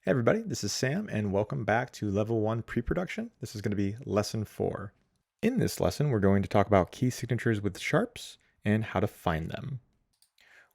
Hey everybody, this is Sam and welcome back to Level 1 Pre-Production. This is going to be Lesson 4. In this lesson, we're going to talk about key signatures with sharps and how to find them.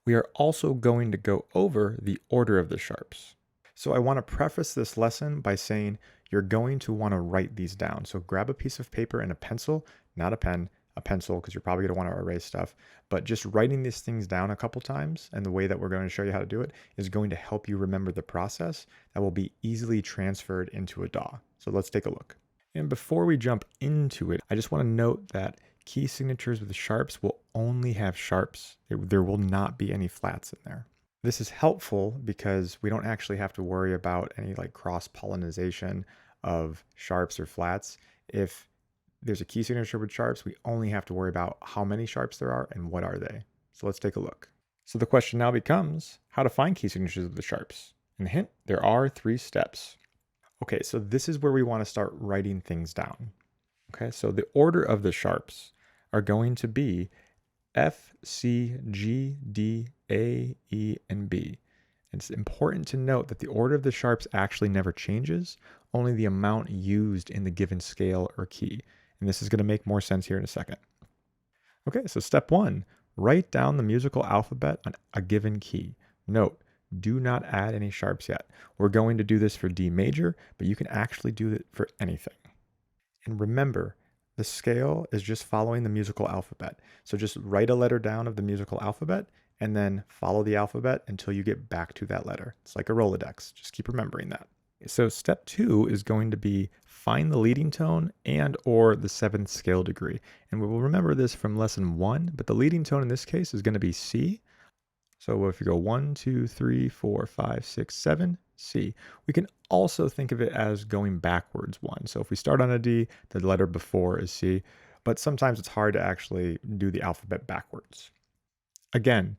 We are also going to go over the order of the sharps. So I want to preface this lesson by saying you're going to want to write these down. So grab a piece of paper and a pencil, not a pen, a pencil, because you're probably going to want to erase stuff. But just writing these things down a couple times and the way that we're going to show you how to do it is going to help you remember the process that will be easily transferred into a DAW. So let's take a look. And before we jump into it, I just want to note that key signatures with sharps will only have sharps. There will not be any flats in there. This is helpful because we don't actually have to worry about any like cross-pollination of sharps or flats. If there's a key signature with sharps, we only have to worry about how many sharps there are and what are they. So let's take a look. So the question now becomes how to find key signatures with the sharps. And the hint, there are 3 steps. Okay, so this is where we want to start writing things down. Okay, so the order of the sharps are going to be F, C, G, D, A, E, and B. And it's important to note that the order of the sharps actually never changes, only the amount used in the given scale or key. And this is going to make more sense here in a second. Okay, so step 1, write down the musical alphabet on a given key. Note, do not add any sharps yet. We're going to do this for D major, but you can actually do it for anything. And remember, the scale is just following the musical alphabet. So just write a letter down of the musical alphabet and then follow the alphabet until you get back to that letter. It's like a Rolodex. Just keep remembering that. So step 2 is going to be find the leading tone and or the 7th scale degree. And we will remember this from lesson 1, but the leading tone in this case is going to be C. So if you go 1, 2, 3, 4, 5, 6, 7, C. We can also think of it as going backwards 1. So if we start on a D, the letter before is C, but sometimes it's hard to actually do the alphabet backwards. Again,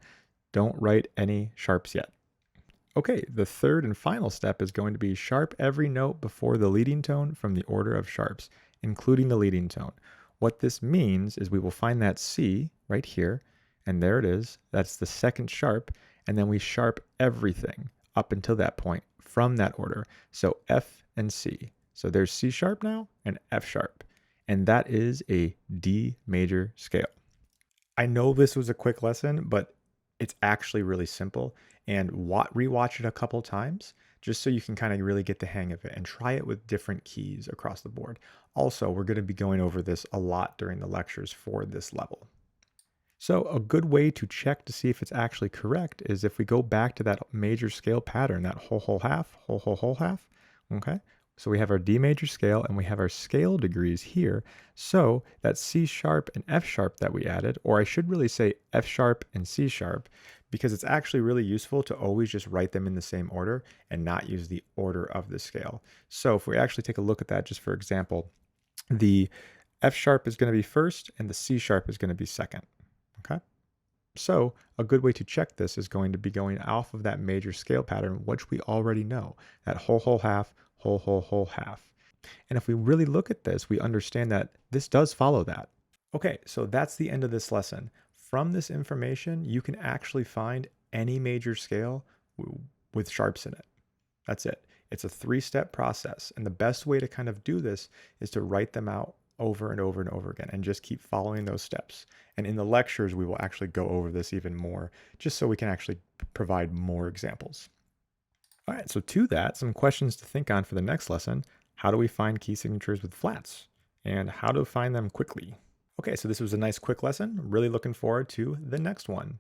don't write any sharps yet. Okay, the third and final step is going to be sharp every note before the leading tone from the order of sharps, including the leading tone. What this means is we will find that C right here, and there it is. That's the 2nd sharp, and then we sharp everything up until that point from that order. So F and C. So there's C sharp now and F sharp, and that is a D major scale. I know this was a quick lesson, but it's actually really simple, and rewatch it a couple times just so you can kind of really get the hang of it and try it with different keys across the board. Also, we're going to be going over this a lot during the lectures for this level. So a good way to check to see if it's actually correct is if we go back to that major scale pattern, that whole, whole, half, whole, whole, whole, half, okay? So we have our D major scale and we have our scale degrees here. So that C sharp and F sharp that we added, or I should really say F sharp and C sharp, because it's actually really useful to always just write them in the same order and not use the order of the scale. So if we actually take a look at that, just for example, the F sharp is going to be first and the C sharp is going to be second. Okay. So a good way to check this is going to be going off of that major scale pattern, which we already know, that whole, whole, half, whole, whole, whole, half. And if we really look at this, we understand that this does follow that. Okay, so that's the end of this lesson. From this information, you can actually find any major scale with sharps in it. That's it. It's a 3-step process. And the best way to kind of do this is to write them out over and over and over again and just keep following those steps. And in the lectures, we will actually go over this even more, just so we can actually provide more examples. All right, so to that, some questions to think on for the next lesson. How do we find key signatures with flats? And how to find them quickly? Okay, so this was a nice quick lesson. Really looking forward to the next one.